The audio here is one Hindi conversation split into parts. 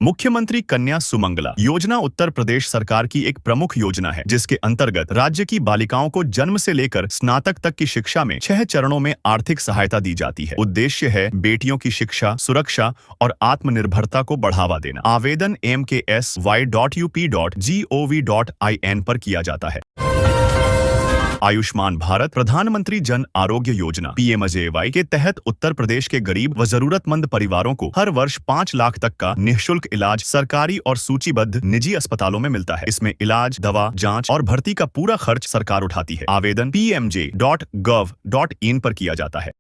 मुख्यमंत्री कन्या सुमंगला योजना उत्तर प्रदेश सरकार की एक प्रमुख योजना है, जिसके अंतर्गत राज्य की बालिकाओं को जन्म से लेकर स्नातक तक की शिक्षा में 6 चरणों में आर्थिक सहायता दी जाती है। उद्देश्य है बेटियों की शिक्षा, सुरक्षा और आत्मनिर्भरता को बढ़ावा देना। आवेदन mksy.up.gov.in पर किया जाता है। आयुष्मान भारत प्रधानमंत्री जन आरोग्य योजना PMJAY के तहत उत्तर प्रदेश के गरीब व जरूरतमंद परिवारों को हर वर्ष 5 लाख तक का निःशुल्क इलाज सरकारी और सूचीबद्ध निजी अस्पतालों में मिलता है। इसमें इलाज, दवा, जांच और भर्ती का पूरा खर्च सरकार उठाती है। आवेदन pmj.gov.in पर किया जाता है।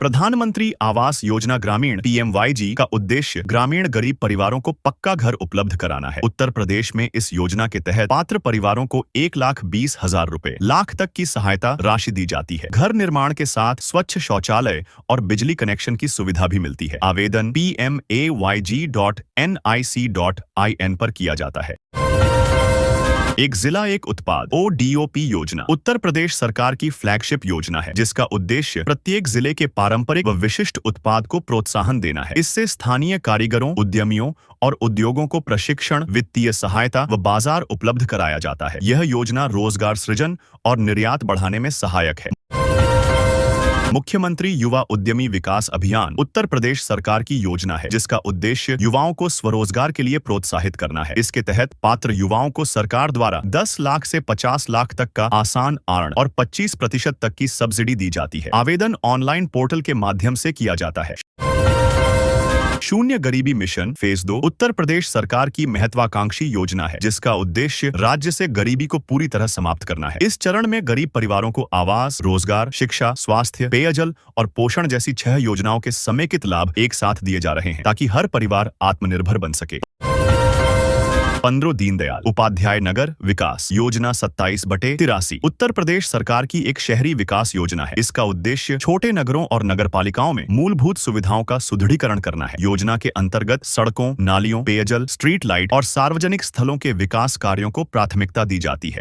प्रधानमंत्री आवास योजना ग्रामीण PMYG का उद्देश्य ग्रामीण गरीब परिवारों को पक्का घर उपलब्ध कराना है। उत्तर प्रदेश में इस योजना के तहत पात्र परिवारों को 1,20,000 रुपए लाख तक की सहायता राशि दी जाती है। घर निर्माण के साथ स्वच्छ शौचालय और बिजली कनेक्शन की सुविधा भी मिलती है। आवेदन pmayg.nic.in पर किया जाता है। एक जिला एक उत्पाद ODOP योजना उत्तर प्रदेश सरकार की फ्लैगशिप योजना है, जिसका उद्देश्य प्रत्येक जिले के पारंपरिक व विशिष्ट उत्पाद को प्रोत्साहन देना है। इससे स्थानीय कारीगरों, उद्यमियों और उद्योगों को प्रशिक्षण, वित्तीय सहायता व बाजार उपलब्ध कराया जाता है। यह योजना रोजगार सृजन और निर्यात बढ़ाने में सहायक है। मुख्यमंत्री युवा उद्यमी विकास अभियान उत्तर प्रदेश सरकार की योजना है, जिसका उद्देश्य युवाओं को स्वरोजगार के लिए प्रोत्साहित करना है। इसके तहत पात्र युवाओं को सरकार द्वारा 10 लाख से 50 लाख तक का आसान ऋण और 25% तक की सब्सिडी दी जाती है। आवेदन ऑनलाइन पोर्टल के माध्यम से किया जाता है। शून्य गरीबी मिशन फेज 2 उत्तर प्रदेश सरकार की महत्वाकांक्षी योजना है, जिसका उद्देश्य राज्य से गरीबी को पूरी तरह समाप्त करना है। इस चरण में गरीब परिवारों को आवास, रोजगार, शिक्षा, स्वास्थ्य, पेयजल और पोषण जैसी 6 योजनाओं के समेकित लाभ एक साथ दिए जा रहे हैं, ताकि हर परिवार आत्मनिर्भर बन सके। 15 दीनदयाल उपाध्याय नगर विकास योजना 27/83 उत्तर प्रदेश सरकार की एक शहरी विकास योजना है। इसका उद्देश्य छोटे नगरों और नगरपालिकाओं में मूलभूत सुविधाओं का सुदृढ़ीकरण करना है। योजना के अंतर्गत सड़कों, नालियों, पेयजल, स्ट्रीट लाइट और सार्वजनिक स्थलों के विकास कार्यों को प्राथमिकता दी जाती है।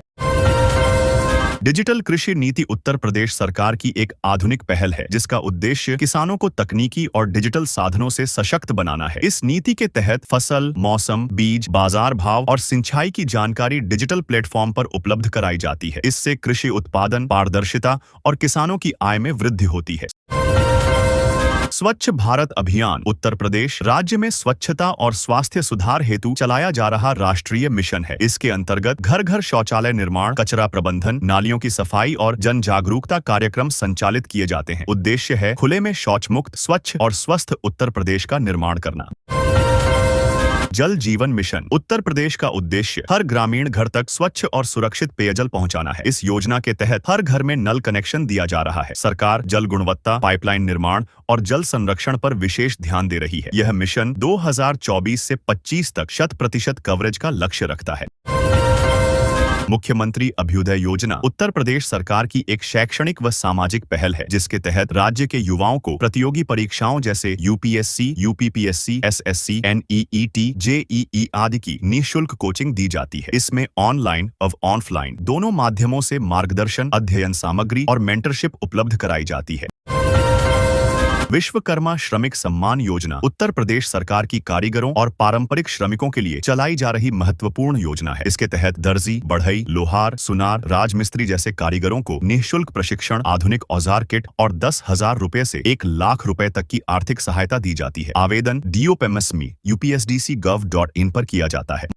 डिजिटल कृषि नीति उत्तर प्रदेश सरकार की एक आधुनिक पहल है, जिसका उद्देश्य किसानों को तकनीकी और डिजिटल साधनों से सशक्त बनाना है। इस नीति के तहत फसल, मौसम, बीज, बाजार भाव और सिंचाई की जानकारी डिजिटल प्लेटफॉर्म पर उपलब्ध कराई जाती है। इससे कृषि उत्पादन, पारदर्शिता और किसानों की आय में वृद्धि होती है। स्वच्छ भारत अभियान उत्तर प्रदेश राज्य में स्वच्छता और स्वास्थ्य सुधार हेतु चलाया जा रहा राष्ट्रीय मिशन है। इसके अंतर्गत घर घर शौचालय निर्माण, कचरा प्रबंधन, नालियों की सफाई और जन जागरूकता कार्यक्रम संचालित किए जाते हैं। उद्देश्य है खुले में शौच मुक्त, स्वच्छ और स्वस्थ उत्तर प्रदेश का निर्माण करना। जल जीवन मिशन उत्तर प्रदेश का उद्देश्य हर ग्रामीण घर तक स्वच्छ और सुरक्षित पेयजल पहुंचाना है। इस योजना के तहत हर घर में नल कनेक्शन दिया जा रहा है। सरकार जल गुणवत्ता, पाइपलाइन निर्माण और जल संरक्षण पर विशेष ध्यान दे रही है। यह मिशन 2024 से 25 तक 100% कवरेज का लक्ष्य रखता है। मुख्यमंत्री अभ्युदय योजना उत्तर प्रदेश सरकार की एक शैक्षणिक व सामाजिक पहल है, जिसके तहत राज्य के युवाओं को प्रतियोगी परीक्षाओं जैसे UPSC, UPPSC, SSC, NEET, JEE आदि की निःशुल्क कोचिंग दी जाती है। इसमें ऑनलाइन और ऑफलाइन दोनों माध्यमों से मार्गदर्शन, अध्ययन सामग्री और मेंटरशिप उपलब्ध कराई जाती है। विश्वकर्मा श्रमिक सम्मान योजना उत्तर प्रदेश सरकार की कारीगरों और पारंपरिक श्रमिकों के लिए चलाई जा रही महत्वपूर्ण योजना है। इसके तहत दर्जी, बढ़ई, लोहार, सुनार, राजमिस्त्री जैसे कारीगरों को निःशुल्क प्रशिक्षण, आधुनिक औजार किट और 10,000 रुपए से 1 लाख रुपए तक की आर्थिक सहायता दी जाती है। आवेदन DOPMSME UPSDC.gov.in पर किया जाता है।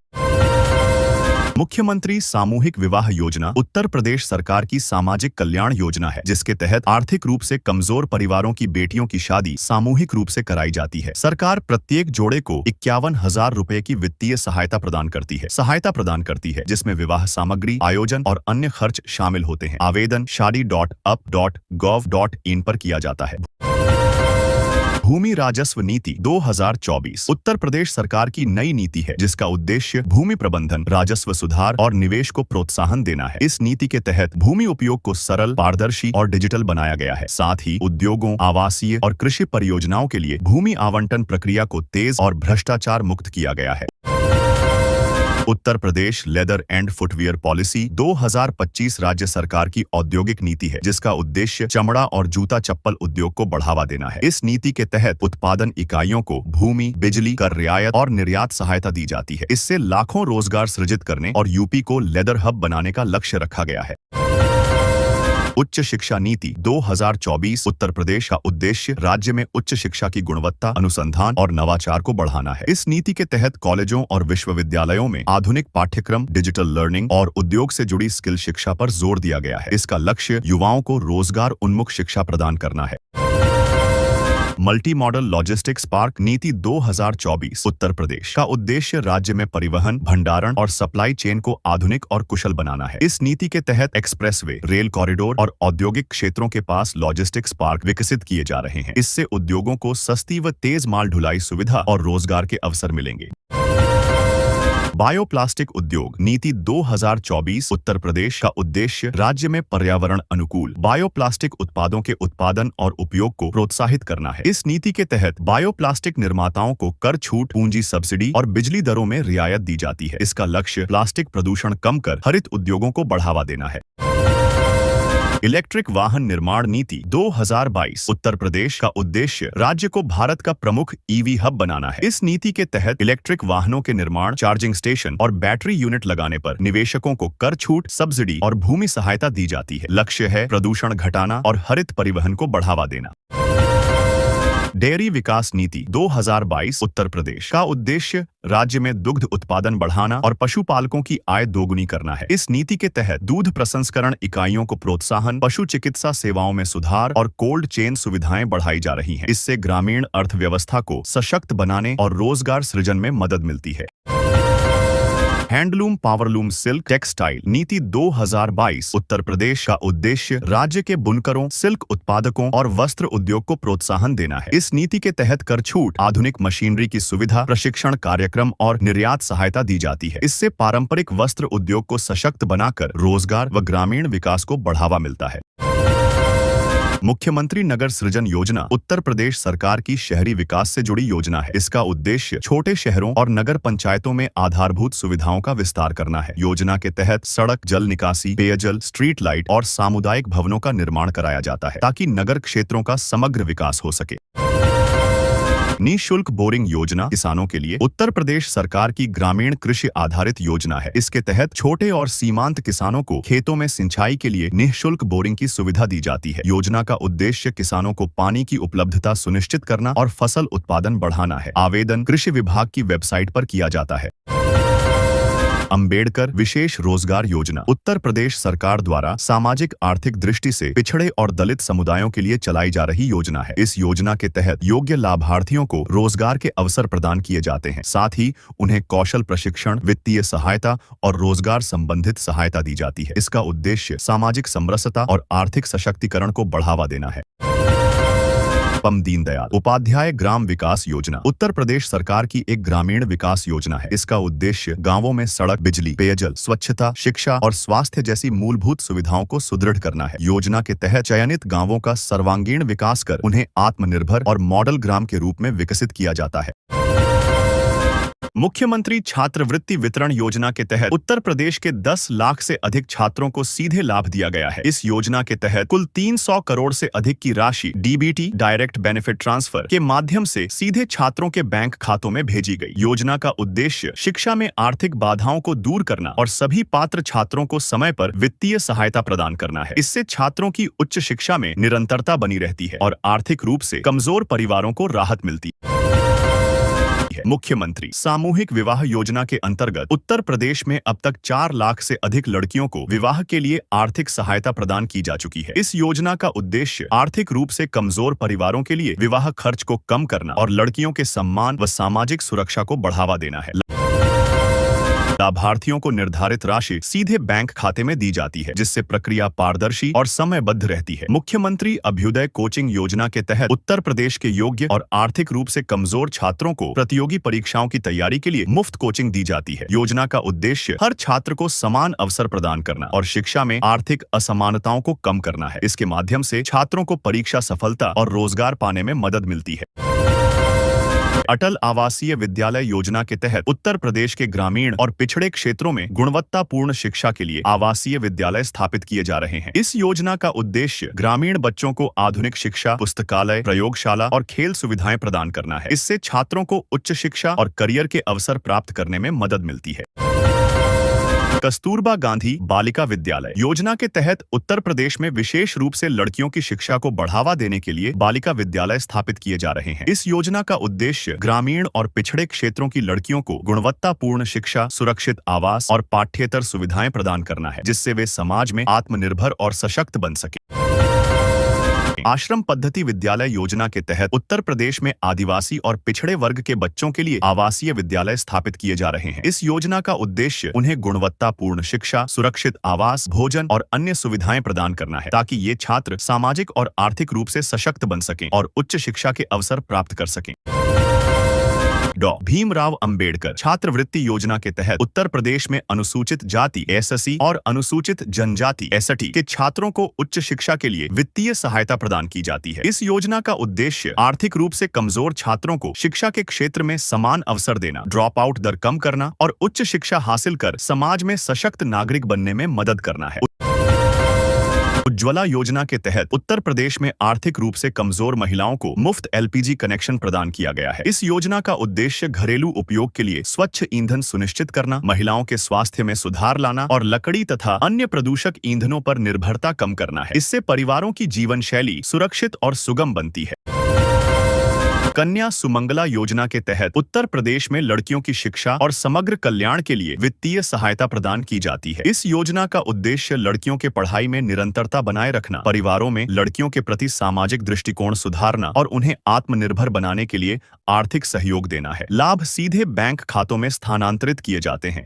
मुख्यमंत्री सामूहिक विवाह योजना उत्तर प्रदेश सरकार की सामाजिक कल्याण योजना है, जिसके तहत आर्थिक रूप से कमजोर परिवारों की बेटियों की शादी सामूहिक रूप से कराई जाती है। सरकार प्रत्येक जोड़े को 51,000 रुपए की वित्तीय सहायता प्रदान करती है, जिसमें विवाह सामग्री, आयोजन और अन्य खर्च शामिल होते हैं। आवेदन shadi.up.gov.in पर किया जाता है। भूमि राजस्व नीति 2024 उत्तर प्रदेश सरकार की नई नीति है, जिसका उद्देश्य भूमि प्रबंधन, राजस्व सुधार और निवेश को प्रोत्साहन देना है। इस नीति के तहत भूमि उपयोग को सरल, पारदर्शी और डिजिटल बनाया गया है। साथ ही उद्योगों, आवासीय और कृषि परियोजनाओं के लिए भूमि आवंटन प्रक्रिया को तेज और भ्रष्टाचार मुक्त किया गया है। Uttar Pradesh leather and footwear policy 2025 राज्य सरकार की औद्योगिक नीति है, जिसका उद्देश्य चमड़ा और जूता चप्पल उद्योग को बढ़ावा देना है। इस नीति के तहत उत्पादन इकाइयों को भूमि, बिजली, कर रियायत और निर्यात सहायता दी जाती है। इससे लाखों रोजगार सृजित करने और यूपी को लेदर हब बनाने का लक्ष्य रखा गया है। उच्च शिक्षा नीति 2024 उत्तर प्रदेश का उद्देश्य राज्य में उच्च शिक्षा की गुणवत्ता, अनुसंधान और नवाचार को बढ़ाना है। इस नीति के तहत कॉलेजों और विश्वविद्यालयों में आधुनिक पाठ्यक्रम, डिजिटल लर्निंग और उद्योग से जुड़ी स्किल शिक्षा पर जोर दिया गया है। इसका लक्ष्य युवाओं को रोजगार उन्मुख शिक्षा प्रदान करना है। मल्टी मॉडल लॉजिस्टिक्स पार्क नीति 2024 उत्तर प्रदेश का उद्देश्य राज्य में परिवहन, भंडारण और सप्लाई चेन को आधुनिक और कुशल बनाना है। इस नीति के तहत एक्सप्रेसवे, रेल कॉरिडोर और औद्योगिक क्षेत्रों के पास लॉजिस्टिक्स पार्क विकसित किए जा रहे हैं। इससे उद्योगों को सस्ती व तेज माल ढुलाई सुविधा और रोजगार के अवसर मिलेंगे। बायोप्लास्टिक उद्योग नीति 2024 उत्तर प्रदेश का उद्देश्य राज्य में पर्यावरण अनुकूल बायोप्लास्टिक उत्पादों के उत्पादन और उपयोग को प्रोत्साहित करना है। इस नीति के तहत बायोप्लास्टिक निर्माताओं को कर छूट, पूंजी सब्सिडी और बिजली दरों में रियायत दी जाती है। इसका लक्ष्य प्लास्टिक प्रदूषण कम कर हरित उद्योगों को बढ़ावा देना है। इलेक्ट्रिक वाहन निर्माण नीति 2022 उत्तर प्रदेश का उद्देश्य राज्य को भारत का प्रमुख ईवी हब बनाना है। इस नीति के तहत इलेक्ट्रिक वाहनों के निर्माण, चार्जिंग स्टेशन और बैटरी यूनिट लगाने पर निवेशकों को कर छूट, सब्सिडी और भूमि सहायता दी जाती है। लक्ष्य है प्रदूषण घटाना और हरित परिवहन को बढ़ावा देना। डेयरी विकास नीति 2022 उत्तर प्रदेश का उद्देश्य राज्य में दुग्ध उत्पादन बढ़ाना और पशुपालकों की आय दोगुनी करना है। इस नीति के तहत दूध प्रसंस्करण इकाइयों को प्रोत्साहन, पशु चिकित्सा सेवाओं में सुधार और कोल्ड चेन सुविधाएं बढ़ाई जा रही हैं। इससे ग्रामीण अर्थव्यवस्था को सशक्त बनाने और रोजगार सृजन में मदद मिलती है। हैंडलूम, पावरलूम, सिल्क, टेक्सटाइल नीति 2022 उत्तर प्रदेश का उद्देश्य राज्य के बुनकरों, सिल्क उत्पादकों और वस्त्र उद्योग को प्रोत्साहन देना है। इस नीति के तहत कर छूट, आधुनिक मशीनरी की सुविधा, प्रशिक्षण कार्यक्रम और निर्यात सहायता दी जाती है। इससे पारंपरिक वस्त्र उद्योग को सशक्त बनाकर रोजगार व ग्रामीण विकास को बढ़ावा मिलता है। मुख्यमंत्री नगर सृजन योजना उत्तर प्रदेश सरकार की शहरी विकास से जुड़ी योजना है। इसका उद्देश्य छोटे शहरों और नगर पंचायतों में आधारभूत सुविधाओं का विस्तार करना है। योजना के तहत सड़क, जल निकासी, पेयजल, स्ट्रीट लाइट और सामुदायिक भवनों का निर्माण कराया जाता है, ताकि नगर क्षेत्रों का समग्र विकास हो सके। निःशुल्क बोरिंग योजना किसानों के लिए उत्तर प्रदेश सरकार की ग्रामीण कृषि आधारित योजना है। इसके तहत छोटे और सीमांत किसानों को खेतों में सिंचाई के लिए निःशुल्क बोरिंग की सुविधा दी जाती है। योजना का उद्देश्य किसानों को पानी की उपलब्धता सुनिश्चित करना और फसल उत्पादन बढ़ाना है। आवेदन कृषि विभाग की वेबसाइट पर किया जाता है। अंबेडकर विशेष रोजगार योजना उत्तर प्रदेश सरकार द्वारा सामाजिक आर्थिक दृष्टि से पिछड़े और दलित समुदायों के लिए चलाई जा रही योजना है। इस योजना के तहत योग्य लाभार्थियों को रोजगार के अवसर प्रदान किए जाते हैं। साथ ही उन्हें कौशल प्रशिक्षण, वित्तीय सहायता और रोजगार संबंधित सहायता दी जाती है। इसका उद्देश्य सामाजिक समरसता और आर्थिक सशक्तिकरण को बढ़ावा देना है। दीनदयाल उपाध्याय ग्राम विकास योजना उत्तर प्रदेश सरकार की एक ग्रामीण विकास योजना है। इसका उद्देश्य गांवों में सड़क, बिजली, पेयजल, स्वच्छता, शिक्षा और स्वास्थ्य जैसी मूलभूत सुविधाओं को सुदृढ़ करना है। योजना के तहत चयनित गांवों का सर्वांगीण विकास कर उन्हें आत्मनिर्भर और मॉडल ग्राम के रूप में विकसित किया जाता है। मुख्यमंत्री छात्रवृत्ति वितरण योजना के तहत उत्तर प्रदेश के 10 लाख से अधिक छात्रों को सीधे लाभ दिया गया है। इस योजना के तहत कुल 300 करोड़ से अधिक की राशि डीबीटी डायरेक्ट बेनिफिट ट्रांसफर के माध्यम से सीधे छात्रों के बैंक खातों में भेजी गई। योजना का उद्देश्य शिक्षा में आर्थिक बाधाओं को दूर करना और सभी पात्र छात्रों को समय पर वित्तीय सहायता प्रदान करना है। इससे छात्रों की उच्च शिक्षा में निरंतरता बनी रहती है और आर्थिक रूप से कमजोर परिवारों को राहत मिलती है। मुख्यमंत्री सामूहिक विवाह योजना के अंतर्गत उत्तर प्रदेश में अब तक 4 लाख से अधिक लड़कियों को विवाह के लिए आर्थिक सहायता प्रदान की जा चुकी है। इस योजना का उद्देश्य आर्थिक रूप से कमजोर परिवारों के लिए विवाह खर्च को कम करना और लड़कियों के सम्मान व सामाजिक सुरक्षा को बढ़ावा देना है। लाभार्थियों को निर्धारित राशि सीधे बैंक खाते में दी जाती है, जिससे प्रक्रिया पारदर्शी और समयबद्ध रहती है। मुख्यमंत्री अभ्युदय कोचिंग योजना के तहत उत्तर प्रदेश के योग्य और आर्थिक रूप से कमजोर छात्रों को प्रतियोगी परीक्षाओं की तैयारी के लिए मुफ्त कोचिंग दी जाती है। योजना का उद्देश्य हर छात्र को समान अवसर प्रदान करना और शिक्षा में आर्थिक असमानताओं को कम करना है। इसके माध्यम से छात्रों को परीक्षा सफलता और रोजगार पाने में मदद मिलती है। अटल आवासीय विद्यालय योजना के तहत उत्तर प्रदेश के ग्रामीण और पिछड़े क्षेत्रों में गुणवत्तापूर्ण शिक्षा के लिए आवासीय विद्यालय स्थापित किए जा रहे हैं। इस योजना का उद्देश्य ग्रामीण बच्चों को आधुनिक शिक्षा, पुस्तकालय, प्रयोगशाला और खेल सुविधाएं प्रदान करना है। इससे छात्रों को उच्च शिक्षा और करियर के अवसर प्राप्त करने में मदद मिलती है। कस्तूरबा गांधी बालिका विद्यालय योजना के तहत उत्तर प्रदेश में विशेष रूप से लड़कियों की शिक्षा को बढ़ावा देने के लिए बालिका विद्यालय स्थापित किए जा रहे हैं। इस योजना का उद्देश्य ग्रामीण और पिछड़े क्षेत्रों की लड़कियों को गुणवत्तापूर्ण शिक्षा, सुरक्षित आवास और पाठ्येतर सुविधाएं प्रदान करना है, जिससे वे समाज में आत्मनिर्भर और सशक्त बन सके। आश्रम पद्धति विद्यालय योजना के तहत उत्तर प्रदेश में आदिवासी और पिछड़े वर्ग के बच्चों के लिए आवासीय विद्यालय स्थापित किए जा रहे हैं। इस योजना का उद्देश्य उन्हें गुणवत्तापूर्ण शिक्षा, सुरक्षित आवास, भोजन और अन्य सुविधाएं प्रदान करना है, ताकि ये छात्र सामाजिक और आर्थिक रूप से सशक्त बन सकें और उच्च शिक्षा के अवसर प्राप्त कर सकें। डॉ. भीमराव अंबेडकर छात्रवृत्ति योजना के तहत उत्तर प्रदेश में अनुसूचित जाति (SC) और अनुसूचित जनजाति (ST) के छात्रों को उच्च शिक्षा के लिए वित्तीय सहायता प्रदान की जाती है। इस योजना का उद्देश्य आर्थिक रूप से कमजोर छात्रों को शिक्षा के क्षेत्र में समान अवसर देना, ड्रॉप आउट दर कम करना और उच्च शिक्षा हासिल कर समाज में सशक्त नागरिक बनने में मदद करना है। उज्ज्वला योजना के तहत उत्तर प्रदेश में आर्थिक रूप से कमजोर महिलाओं को मुफ्त LPG कनेक्शन प्रदान किया गया है। इस योजना का उद्देश्य घरेलू उपयोग के लिए स्वच्छ ईंधन सुनिश्चित करना, महिलाओं के स्वास्थ्य में सुधार लाना और लकड़ी तथा अन्य प्रदूषक ईंधनों पर निर्भरता कम करना है। इससे परिवारों की जीवन शैली सुरक्षित और सुगम बनती है। कन्या सुमंगला योजना के तहत उत्तर प्रदेश में लड़कियों की शिक्षा और समग्र कल्याण के लिए वित्तीय सहायता प्रदान की जाती है। इस योजना का उद्देश्य लड़कियों के पढ़ाई में निरंतरता बनाए रखना, परिवारों में लड़कियों के प्रति सामाजिक दृष्टिकोण सुधारना और उन्हें आत्मनिर्भर बनाने के लिए आर्थिक सहयोग देना है। लाभ सीधे बैंक खातों में स्थानांतरित किए जाते हैं।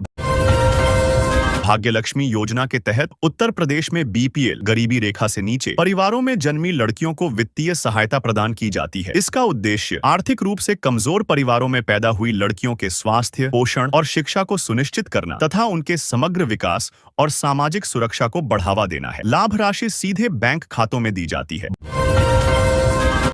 भाग्यलक्ष्मी योजना के तहत उत्तर प्रदेश में BPL गरीबी रेखा से नीचे परिवारों में जन्मी लड़कियों को वित्तीय सहायता प्रदान की जाती है। इसका उद्देश्य आर्थिक रूप से कमजोर परिवारों में पैदा हुई लड़कियों के स्वास्थ्य, पोषण और शिक्षा को सुनिश्चित करना तथा उनके समग्र विकास और सामाजिक सुरक्षा को बढ़ावा देना है। लाभ राशि सीधे बैंक खातों में दी जाती है।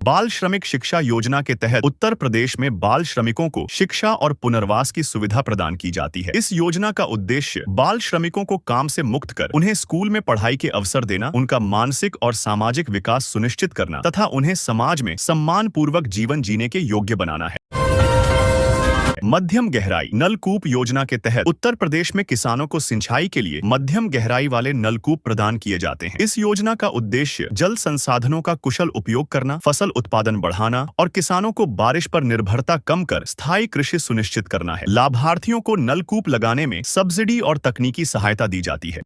बाल श्रमिक शिक्षा योजना के तहत उत्तर प्रदेश में बाल श्रमिकों को शिक्षा और पुनर्वास की सुविधा प्रदान की जाती है। इस योजना का उद्देश्य बाल श्रमिकों को काम से मुक्त कर उन्हें स्कूल में पढ़ाई के अवसर देना, उनका मानसिक और सामाजिक विकास सुनिश्चित करना तथा उन्हें समाज में सम्मानपूर्वक जीवन जीने के योग्य बनाना है। मध्यम गहराई नलकूप योजना के तहत उत्तर प्रदेश में किसानों को सिंचाई के लिए मध्यम गहराई वाले नलकूप प्रदान किए जाते हैं। इस योजना का उद्देश्य जल संसाधनों का कुशल उपयोग करना, फसल उत्पादन बढ़ाना और किसानों को बारिश पर निर्भरता कम कर स्थायी कृषि सुनिश्चित करना है। लाभार्थियों को नलकूप लगाने में सब्सिडी और तकनीकी सहायता दी जाती है।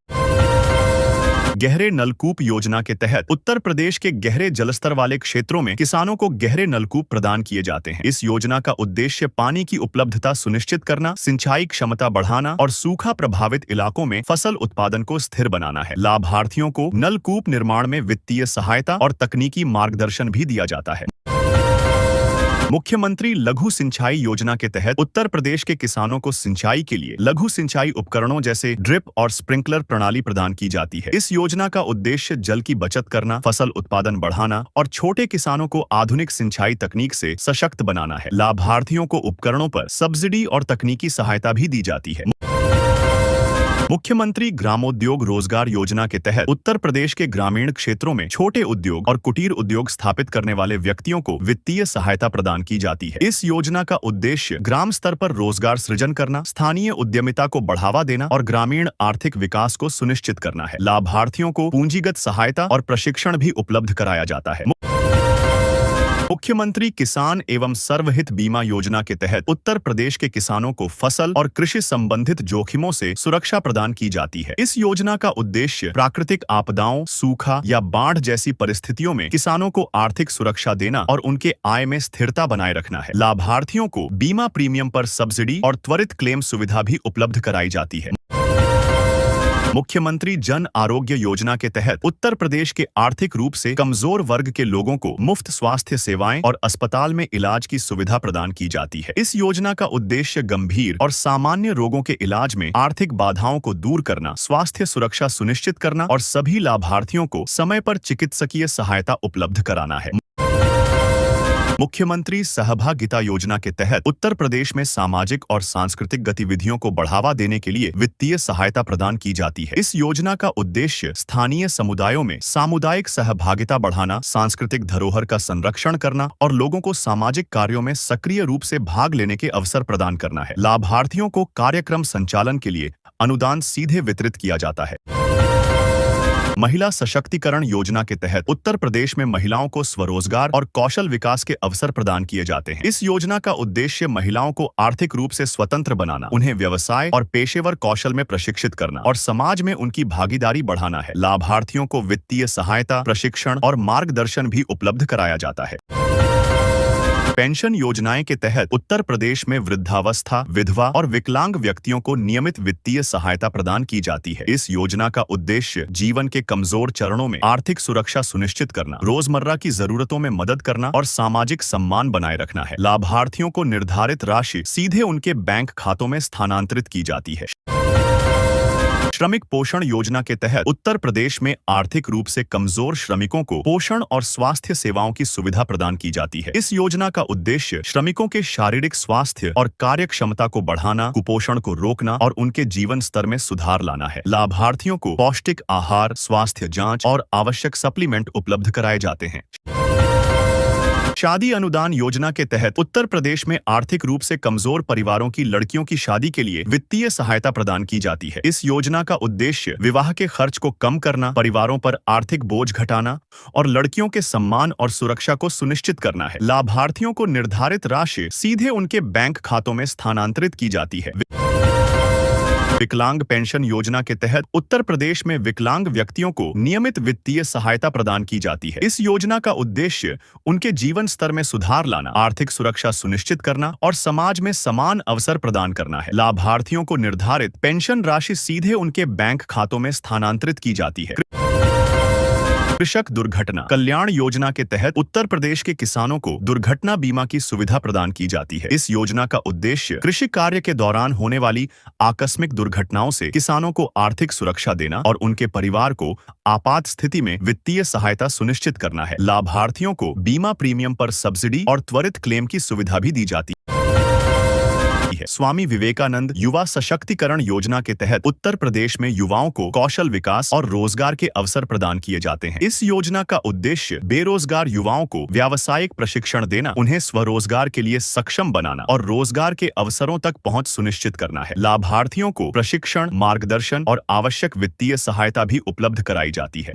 गहरे नलकूप योजना के तहत उत्तर प्रदेश के गहरे जलस्तर वाले क्षेत्रों में किसानों को गहरे नलकूप प्रदान किए जाते हैं। इस योजना का उद्देश्य पानी की उपलब्धता सुनिश्चित करना, सिंचाई क्षमता बढ़ाना और सूखा प्रभावित इलाकों में फसल उत्पादन को स्थिर बनाना है। लाभार्थियों को नलकूप निर्माण में वित्तीय सहायता और तकनीकी मार्गदर्शन भी दिया जाता है। मुख्यमंत्री लघु सिंचाई योजना के तहत उत्तर प्रदेश के किसानों को सिंचाई के लिए लघु सिंचाई उपकरणों जैसे ड्रिप और स्प्रिंकलर प्रणाली प्रदान की जाती है। इस योजना का उद्देश्य जल की बचत करना, फसल उत्पादन बढ़ाना और छोटे किसानों को आधुनिक सिंचाई तकनीक से सशक्त बनाना है। लाभार्थियों को उपकरणों पर सब्सिडी और तकनीकी सहायता भी दी जाती है। मुख्यमंत्री ग्रामोद्योग रोजगार योजना के तहत उत्तर प्रदेश के ग्रामीण क्षेत्रों में छोटे उद्योग और कुटीर उद्योग स्थापित करने वाले व्यक्तियों को वित्तीय सहायता प्रदान की जाती है। इस योजना का उद्देश्य ग्राम स्तर पर रोजगार सृजन करना, स्थानीय उद्यमिता को बढ़ावा देना और ग्रामीण आर्थिक विकास को सुनिश्चित करना है। लाभार्थियों को पूंजीगत सहायता और प्रशिक्षण भी उपलब्ध कराया जाता है। मुख्यमंत्री किसान एवं सर्वहित बीमा योजना के तहत उत्तर प्रदेश के किसानों को फसल और कृषि संबंधित जोखिमों से सुरक्षा प्रदान की जाती है। इस योजना का उद्देश्य प्राकृतिक आपदाओं, सूखा या बाढ़ जैसी परिस्थितियों में किसानों को आर्थिक सुरक्षा देना और उनके आय में स्थिरता बनाए रखना है। लाभार्थियों को बीमा प्रीमियम पर सब्सिडी और त्वरित क्लेम सुविधा भी उपलब्ध कराई जाती है। मुख्यमंत्री जन आरोग्य योजना के तहत उत्तर प्रदेश के आर्थिक रूप से कमजोर वर्ग के लोगों को मुफ्त स्वास्थ्य सेवाएं और अस्पताल में इलाज की सुविधा प्रदान की जाती है। इस योजना का उद्देश्य गंभीर और सामान्य रोगों के इलाज में आर्थिक बाधाओं को दूर करना, स्वास्थ्य सुरक्षा सुनिश्चित करना और सभी लाभार्थियों को समय पर चिकित्सकीय सहायता उपलब्ध कराना है। मुख्यमंत्री सहभागिता योजना के तहत उत्तर प्रदेश में सामाजिक और सांस्कृतिक गतिविधियों को बढ़ावा देने के लिए वित्तीय सहायता प्रदान की जाती है। इस योजना का उद्देश्य स्थानीय समुदायों में सामुदायिक सहभागिता बढ़ाना, सांस्कृतिक धरोहर का संरक्षण करना और लोगों को सामाजिक कार्यों में सक्रिय रूप से भाग लेने के अवसर प्रदान करना है। लाभार्थियों को कार्यक्रम संचालन के लिए अनुदान सीधे वितरित किया जाता है। महिला सशक्तिकरण योजना के तहत उत्तर प्रदेश में महिलाओं को स्वरोजगार और कौशल विकास के अवसर प्रदान किए जाते हैं। इस योजना का उद्देश्य महिलाओं को आर्थिक रूप से स्वतंत्र बनाना, उन्हें व्यवसाय और पेशेवर कौशल में प्रशिक्षित करना और समाज में उनकी भागीदारी बढ़ाना है। लाभार्थियों को वित्तीय सहायता, प्रशिक्षण और मार्गदर्शन भी उपलब्ध कराया जाता है। पेंशन योजनाएं के तहत उत्तर प्रदेश में वृद्धावस्था, विधवा और विकलांग व्यक्तियों को नियमित वित्तीय सहायता प्रदान की जाती है। इस योजना का उद्देश्य जीवन के कमजोर चरणों में आर्थिक सुरक्षा सुनिश्चित करना, रोजमर्रा की जरूरतों में मदद करना और सामाजिक सम्मान बनाए रखना है। लाभार्थियों को निर्धारित राशि सीधे उनके बैंक खातों में स्थानांतरित की जाती है। श्रमिक पोषण योजना के तहत उत्तर प्रदेश में आर्थिक रूप से कमजोर श्रमिकों को पोषण और स्वास्थ्य सेवाओं की सुविधा प्रदान की जाती है। इस योजना का उद्देश्य श्रमिकों के शारीरिक स्वास्थ्य और कार्यक्षमता को बढ़ाना, कुपोषण को रोकना और उनके जीवन स्तर में सुधार लाना है। लाभार्थियों को पौष्टिक आहार, स्वास्थ्य जांच और आवश्यक सप्लीमेंट उपलब्ध कराए जाते हैं। शादी अनुदान योजना के तहत उत्तर प्रदेश में आर्थिक रूप से कमजोर परिवारों की लड़कियों की शादी के लिए वित्तीय सहायता प्रदान की जाती है। इस योजना का उद्देश्य विवाह के खर्च को कम करना, परिवारों पर आर्थिक बोझ घटाना और लड़कियों के सम्मान और सुरक्षा को सुनिश्चित करना है। लाभार्थियों को निर्धारित राशि सीधे उनके बैंक खातों में स्थानांतरित की जाती है। विकलांग पेंशन योजना के तहत उत्तर प्रदेश में विकलांग व्यक्तियों को नियमित वित्तीय सहायता प्रदान की जाती है। इस योजना का उद्देश्य उनके जीवन स्तर में सुधार लाना, आर्थिक सुरक्षा सुनिश्चित करना और समाज में समान अवसर प्रदान करना है। लाभार्थियों को निर्धारित पेंशन राशि सीधे उनके बैंक खातों में स्थानांतरित की जाती है। कृषक दुर्घटना कल्याण योजना के तहत उत्तर प्रदेश के किसानों को दुर्घटना बीमा की सुविधा प्रदान की जाती है। इस योजना का उद्देश्य कृषि कार्य के दौरान होने वाली आकस्मिक दुर्घटनाओं से किसानों को आर्थिक सुरक्षा देना और उनके परिवार को आपात स्थिति में वित्तीय सहायता सुनिश्चित करना है। लाभार्थियों को बीमा प्रीमियम पर सब्सिडी और त्वरित क्लेम की सुविधा भी दी जाती है। स्वामी विवेकानंद युवा सशक्तिकरण योजना के तहत उत्तर प्रदेश में युवाओं को कौशल विकास और रोजगार के अवसर प्रदान किए जाते हैं। इस योजना का उद्देश्य बेरोजगार युवाओं को व्यावसायिक प्रशिक्षण देना, उन्हें स्वरोजगार के लिए सक्षम बनाना और रोजगार के अवसरों तक पहुंच सुनिश्चित करना है। लाभार्थियों को प्रशिक्षण, मार्गदर्शन और आवश्यक वित्तीय सहायता भी उपलब्ध कराई जाती है।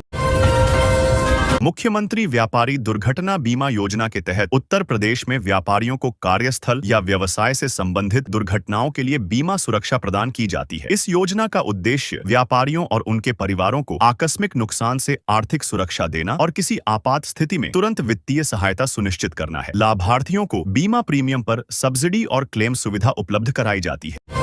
मुख्यमंत्री व्यापारी दुर्घटना बीमा योजना के तहत उत्तर प्रदेश में व्यापारियों को कार्यस्थल या व्यवसाय से संबंधित दुर्घटनाओं के लिए बीमा सुरक्षा प्रदान की जाती है। इस योजना का उद्देश्य व्यापारियों और उनके परिवारों को आकस्मिक नुकसान से आर्थिक सुरक्षा देना और किसी आपात स्थिति में तुरंत वित्तीय सहायता सुनिश्चित करना है। लाभार्थियों को बीमा प्रीमियम पर सब्सिडी और क्लेम सुविधा उपलब्ध कराई जाती है।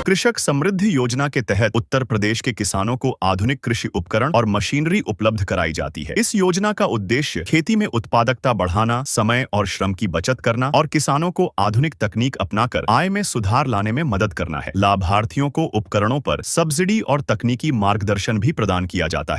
कृषक समृद्धि योजना के तहत उत्तर प्रदेश के किसानों को आधुनिक कृषि उपकरण और मशीनरी उपलब्ध कराई जाती है। इस योजना का उद्देश्य खेती में उत्पादकता बढ़ाना, समय और श्रम की बचत करना और किसानों को आधुनिक तकनीक अपनाकर आय में सुधार लाने में मदद करना है। लाभार्थियों को उपकरणों पर सब्सिडी और तकनीकी मार्गदर्शन भी प्रदान किया जाता है।